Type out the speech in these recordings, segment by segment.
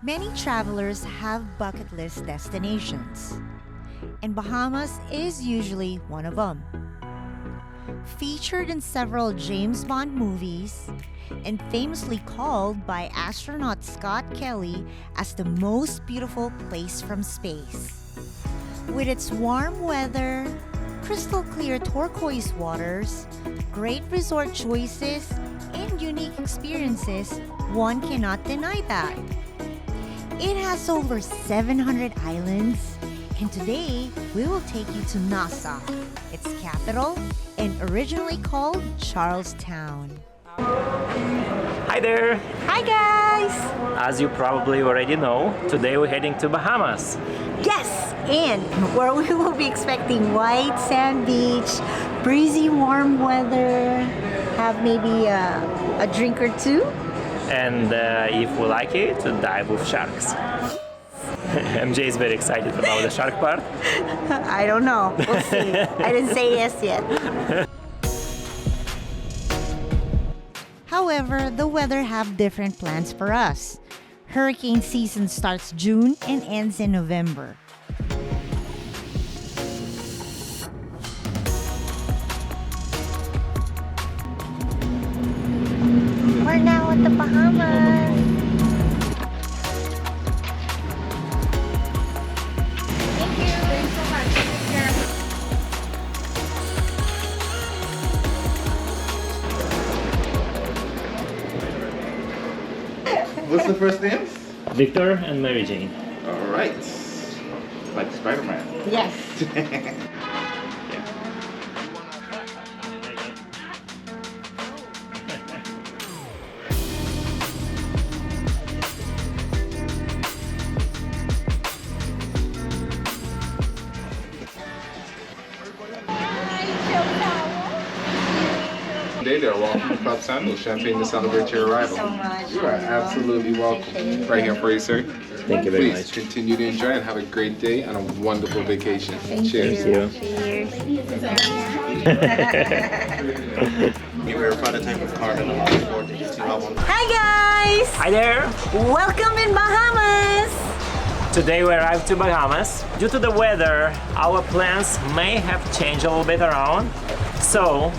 Many travelers have bucket list destinations, and Bahamas is usually one of them. Featured in several James Bond movies and famously called by astronaut Scott Kelly as the most beautiful place from space. With its warm weather, crystal clear turquoise waters, great resort choices, and unique experiences, one cannot deny that. It has over 700 islands, and today we will take you to Nassau, its capital, and originally called Charlestown. Hi there! Hi guys! As you probably already know, today we're heading to Bahamas. Yes, and where we will be expecting white sand beach, breezy warm weather, have maybe a drink or two. And if we like it, dive with sharks. MJ is very excited about the shark part. I don't know. We'll see. I didn't say yes yet. However, the weather have different plans for us. Hurricane season starts June and ends in November. We're now at the Bahamas. Thank you. Thanks so much. Take care. What's the first names? Victor and Mary Jane. All right. Like Spider-Man. Yes. Today they're welcome to Club Sandals Champagne to celebrate your arrival. Thank you so much. You are absolutely welcome. Right here for you, sir. Thank you very Please much. continue to enjoy and have a great day and a wonderful vacation. Cheers. you. Cheers. We were a prototype of car and a lot of board to have one. Hi guys! Hi there! Welcome in Bahamas! Today we arrived to Bahamas. Due to the weather, our plans may have changed a little bit around. So,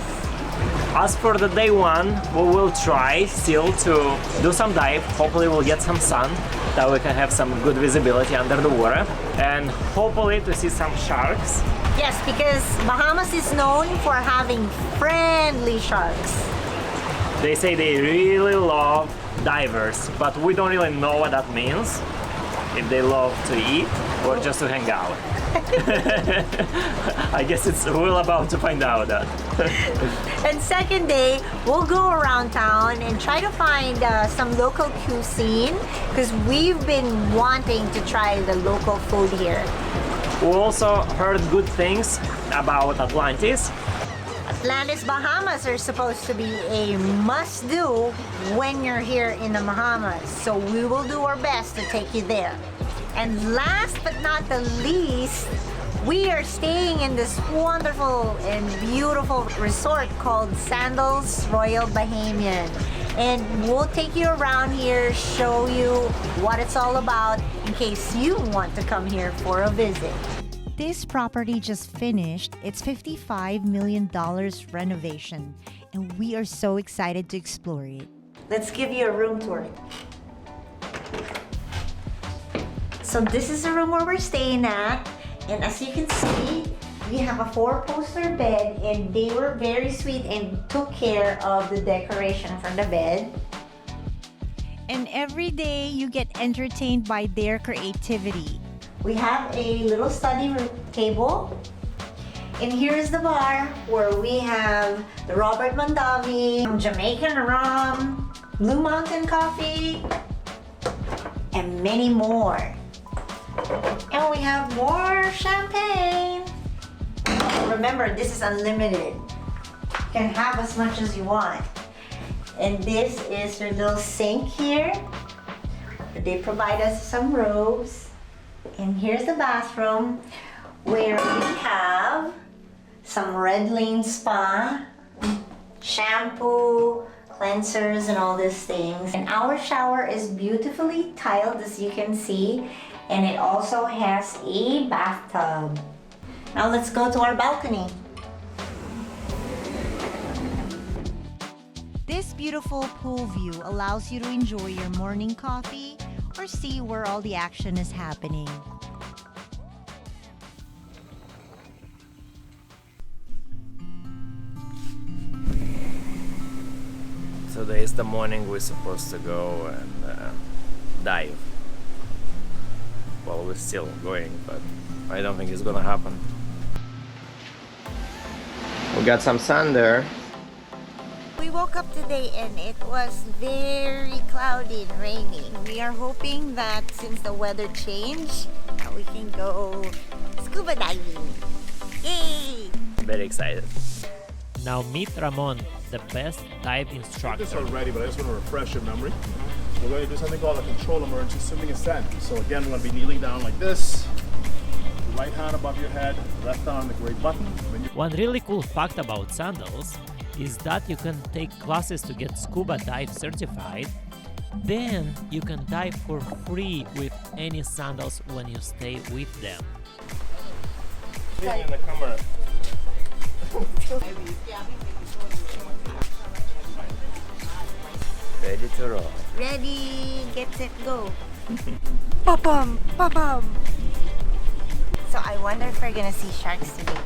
as for the day one, we will try still to do some dive. Hopefully we'll get some sun, that we can have some good visibility under the water. And hopefully to see some sharks. Yes, because Bahamas is known for having friendly sharks. They say they really love divers, but we don't really know what that means. If they love to eat or just to hang out. I guess we're about to find out that. And second day, we'll go around town and try to find some local cuisine because we've been wanting to try the local food here. We also heard good things about Atlantis. Atlantis, Bahamas are supposed to be a must-do when you're here in the Bahamas. So we will do our best to take you there. And last but not the least, we are staying in this wonderful and beautiful resort called Sandals Royal Bahamian. And we'll take you around here, show you what it's all about in case you want to come here for a visit. This property just finished its $55 million renovation, and we are so excited to explore it. Let's give you a room tour. So this is the room where we're staying at, and as you can see, we have a 4-poster bed, and they were very sweet and took care of the decoration for the bed. And every day you get entertained by their creativity. We have a little study room table, and here's the bar where we have the Robert Mondavi, Jamaican rum, Blue Mountain coffee, and many more. And we have more champagne. Remember, this is unlimited. You can have as much as you want. And this is your little sink here. They provide us some robes. And here's the bathroom where we have some Red Lane Spa, shampoo, cleansers and all these things. And our shower is beautifully tiled, as you can see, and it also has a bathtub. Now let's go to our balcony. This beautiful pool view allows you to enjoy your morning coffee or see where all the action is happening. Today is the morning we're supposed to go and dive. Well, we're still going, but I don't think it's gonna happen. We got some sun there. We woke up today and it was very cloudy and raining. We are hoping that since the weather changed, we can go scuba diving. Yay! Very excited. Now meet Ramon, the best dive instructor. This already, but I just want to refresh your memory. We're going to do something called a control emergency swimming ascent. So again, we're going to be kneeling down like this. Right hand above your head, left arm on the gray button. One really cool fact about Sandals is that you can take classes to get scuba dive certified. Then you can dive for free with any Sandals when you stay with them. In the camera. Ready to roll. Ready, get set, go. Ba-bum, ba-bum. So I wonder if we're gonna see sharks today.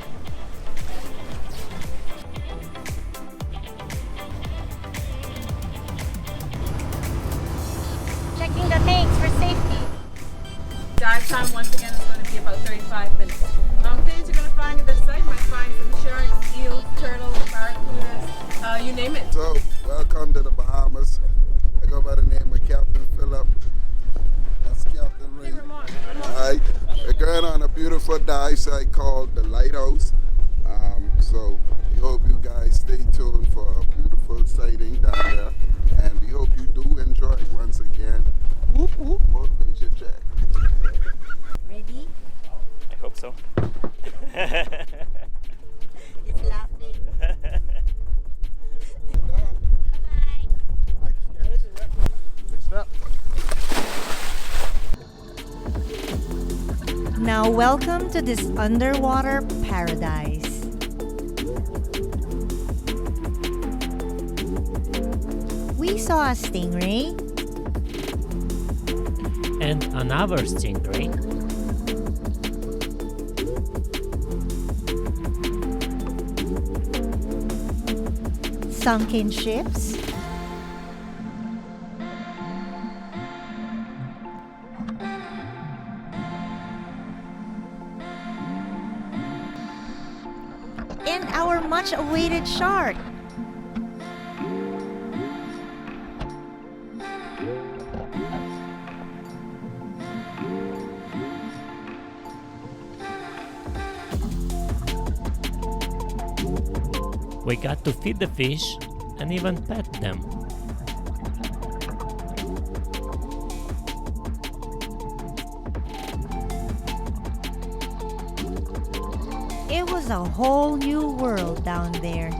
Checking the tanks for safety. Dive time once again is going to be about 35 minutes. Things you're going to find at the site, you might find some sharks, eels, turtles, barracudas, you name it. So, welcome to the Bahamas. I go by the name of Captain Phillip. That's Captain Ray. Alright, we're going on a beautiful dive site called the Lighthouse. So, we hope you guys stay tuned for a beautiful sighting down there. And we hope you do enjoy once again. Whoop whoop, motivation check. Ready? I hope so. It's laughing. Now welcome to this underwater paradise. We saw a stingray And another stingray. sunken ships, and our much awaited shark. We got to feed the fish and even pet them. It was a whole new world down there.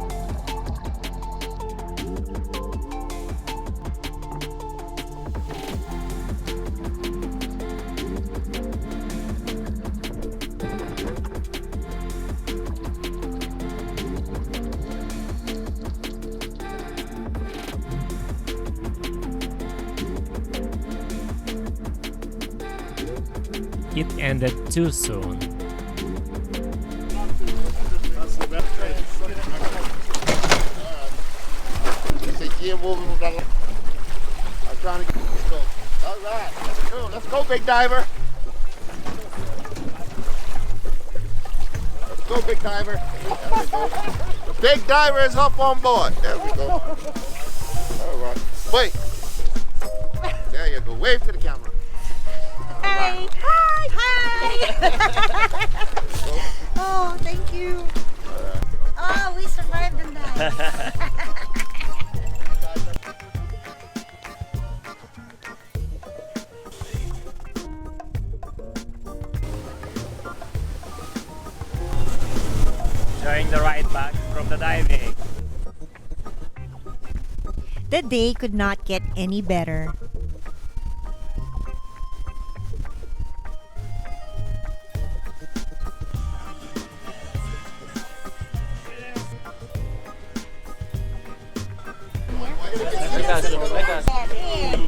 It ended too soon. Alright, cool. Let's go, big diver. Let's go, big diver. There we go. The big diver is up on board. There we go. Alright. Wait. There you go. Wave to the camera. Hi! Hi! Hi! Oh, thank you. Oh, we survived the night. Enjoying the ride back from the diving. The day could not get any better.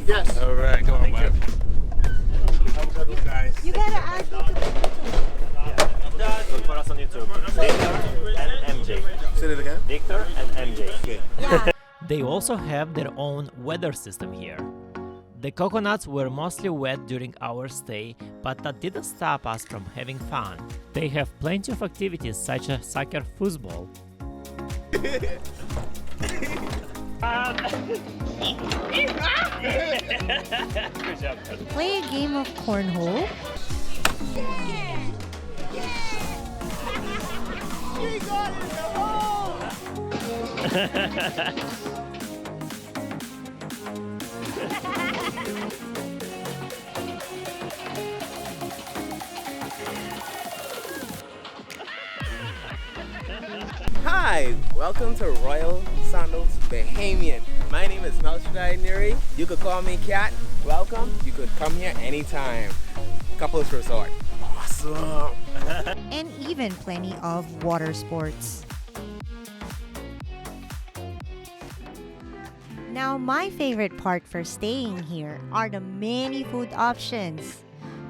Yes. All right, come on, Mike. Guys. You gotta ask me to Look for us on YouTube. Victor and MJ. Say it again. Victor and MJ. Okay. Yeah. They also have their own weather system here. The coconuts were mostly wet during our stay, but that didn't stop us from having fun. They have plenty of activities such as soccer football. Good job. Play a game of cornhole. Hi, welcome to Royal Sandals Bahamian. My name is Niri. You could call me Kat. Welcome. You could come here anytime. Couples resort. Awesome. And even plenty of water sports. Now, my favorite part for staying here are the many food options.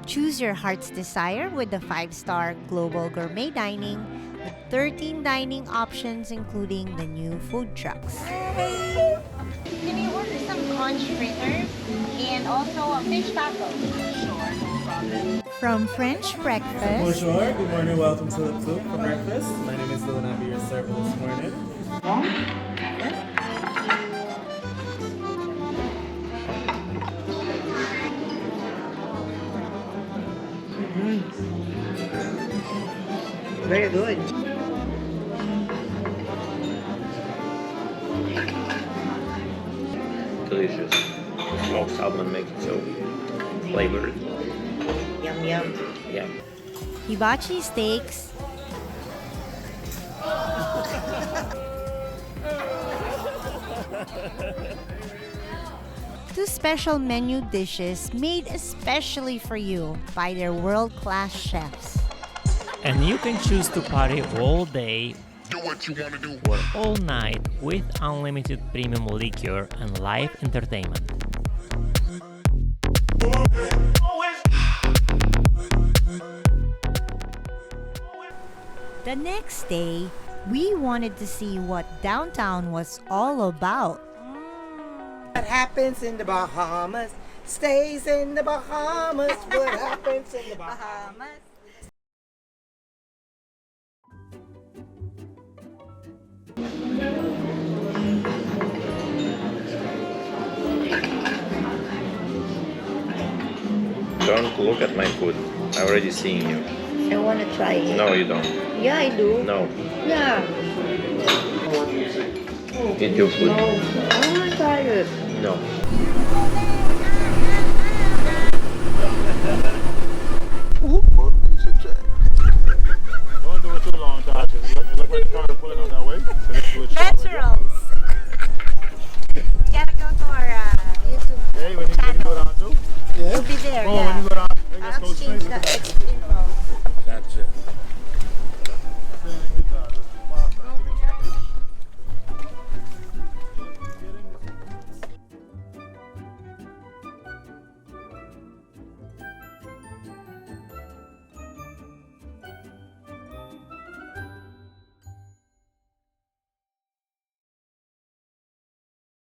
Choose your heart's desire with the 5-star global gourmet dining with 13 dining options, including the new food trucks. Can you order some conch fritters and also a fish taco? Sure, no problem. From French breakfast. Bonjour, good morning, welcome to the Coop for breakfast. My name is Dylan, I'll be your server this morning. Very good. Delicious. Smoked salmon makes it so flavored. Yum yum. Yeah. Hibachi steaks. Two special menu dishes made especially for you by their world-class chefs. And you can choose to party all day or all night with unlimited premium liquor and live entertainment. The next day, we wanted to see what downtown was all about. What happens in the Bahamas stays in the Bahamas. What happens in the Bahamas? Don't look at my food. I already seen you. I want to try it. No, you don't. Yeah, I do. No. Yeah. Eat your food. I want to try it. No. What piece of jack? Don't do it too long, Dodge. Look like the car pulling on that way. So let's do it short. Naturals. Gotta go to our YouTube Hey, when you go down too? We'll be there, Oh, yeah. when you go down, I guess I'll go exchange straight. the